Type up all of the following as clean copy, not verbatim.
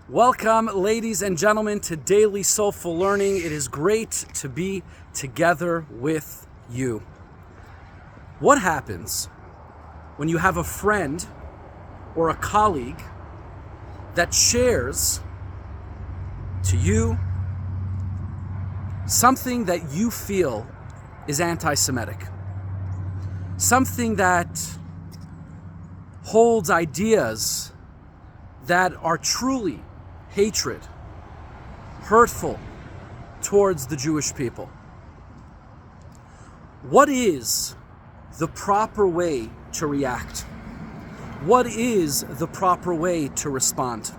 Welcome, ladies and gentlemen, to Daily Soulful Learning. It is great to be together with you. What happens when you have a friend or a colleague that shares to you something that you feel is anti-Semitic? Something that holds ideas that are truly hatred, hurtful towards the Jewish people. What is the proper way to react? What is the proper way to respond?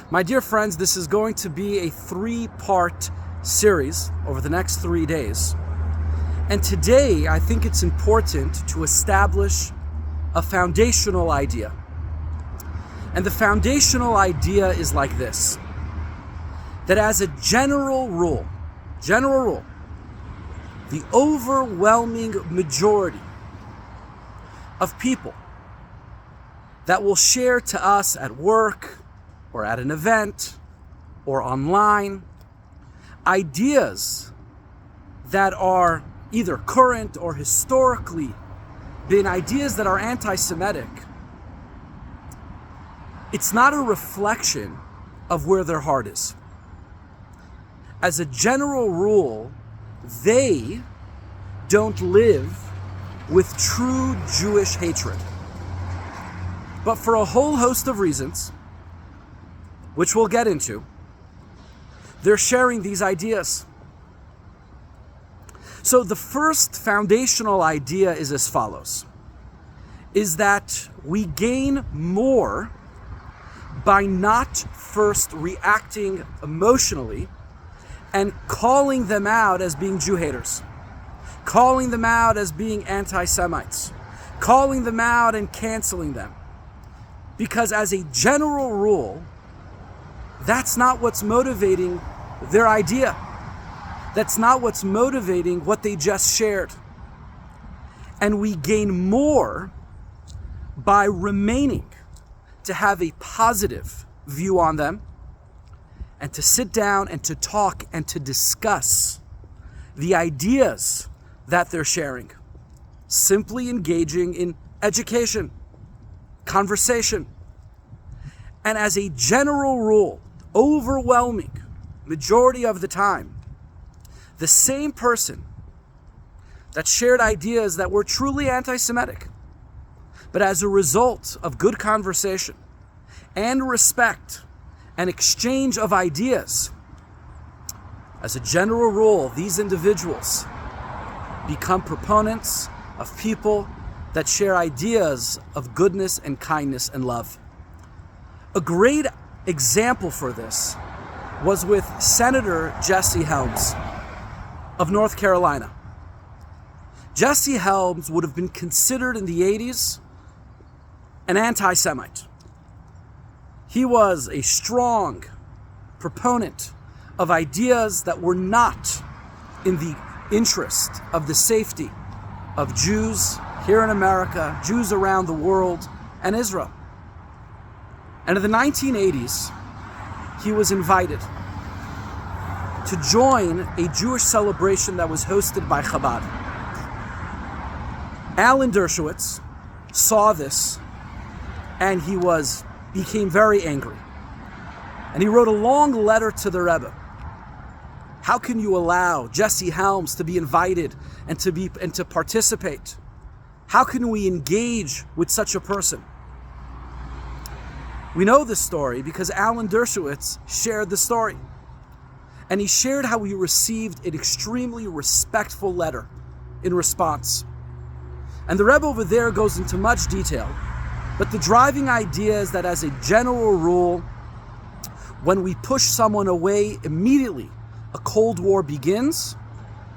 My dear friends, this is going to be a 3-part series over the next 3 days. And today, I think it's important to establish a foundational idea. And the foundational idea is like this, that as a general rule, the overwhelming majority of people that will share to us at work or at an event or online ideas that are either current or historically been ideas that are anti-Semitic, it's not a reflection of where their heart is. As a general rule, they don't live with true Jewish hatred. But for a whole host of reasons, which we'll get into, they're sharing these ideas. So the first foundational idea is as follows, is that we gain more by not first reacting emotionally and calling them out as being Jew haters, calling them out as being anti-Semites, calling them out and canceling them. Because as a general rule, that's not what's motivating their idea. That's not what's motivating what they just shared. And we gain more by remaining to have a positive view on them and to sit down and to talk and to discuss the ideas that they're sharing. Simply engaging in education, conversation. And as a general rule, overwhelming majority of the time, the same person that shared ideas that were truly anti-Semitic, but as a result of good conversation and respect and exchange of ideas, as a general rule, these individuals become proponents of people that share ideas of goodness and kindness and love. A great example for this was with Senator Jesse Helms of North Carolina. Jesse Helms would have been considered in the 80s an anti-Semite. He was a strong proponent of ideas that were not in the interest of the safety of Jews here in America, Jews around the world, and Israel. And in the 1980s, he was invited to join a Jewish celebration that was hosted by Chabad. Alan Dershowitz saw this and he became very angry. And he wrote a long letter to the Rabbi. How can you allow Jesse Helms to be invited and to participate? How can we engage with such a person? We know this story because Alan Dershowitz shared the story. And he shared how he received an extremely respectful letter in response. And the Rebbe over there goes into much detail, but the driving idea is that as a general rule, when we push someone away, immediately a Cold War begins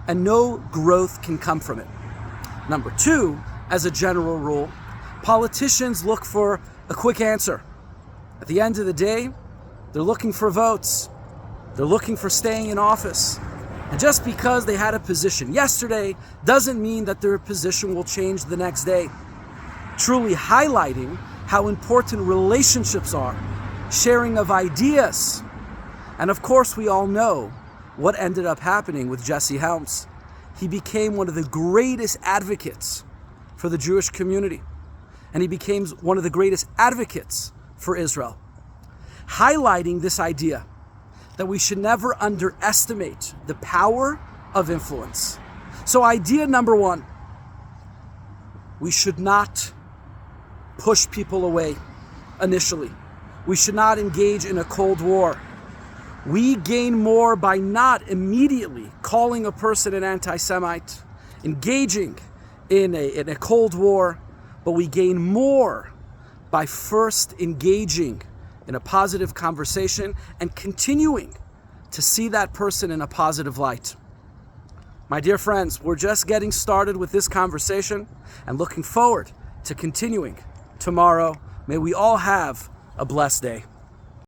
and no growth can come from it. Number 2, as a general rule, politicians look for a quick answer. At the end of the day, they're looking for votes. They're looking for staying in office. And just because they had a position yesterday doesn't mean that their position will change the next day. Truly highlighting how important relationships are, sharing of ideas. And of course, we all know what ended up happening with Jesse Helms. He became one of the greatest advocates for the Jewish community. And he became one of the greatest advocates for Israel, highlighting this idea that we should never underestimate the power of influence. So idea number one, we should not push people away initially. We should not engage in a Cold War. We gain more by not immediately calling a person an anti-Semite, engaging in a Cold War, but we gain more by first engaging in a positive conversation and continuing to see that person in a positive light. My dear friends, we're just getting started with this conversation and looking forward to continuing tomorrow. May we all have a blessed day.